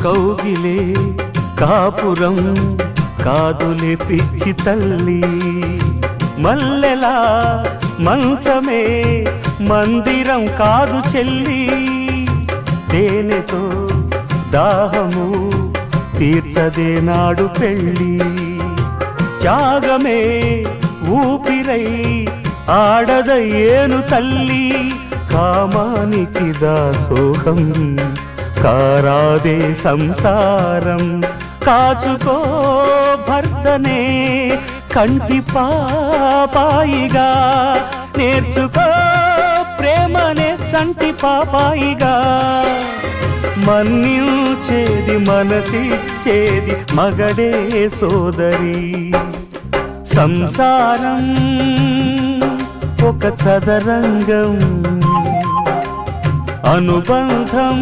కౌగిలే కాపురం కాదులే పిచ్చి తల్లి, మల్లెలా మంచమే మందిరం కాదు చెల్లి, తేనెతో దాహము తీర్చదే నాడు పెళ్ళి, త్యాగమే ఊపిరై ఆడదయ్యేను తల్లి, కామానికి దాసోహం కారాదే సంసారం, కాచుకో భర్తనే కంటి పాపాయిగా, నేర్చుకో ప్రేమనే సంటి పాపాయిగా, మన్నించేది మనసిచ్చేది మగడే సోదరి, సంసారం ఒక చదరంగం అనుబంధం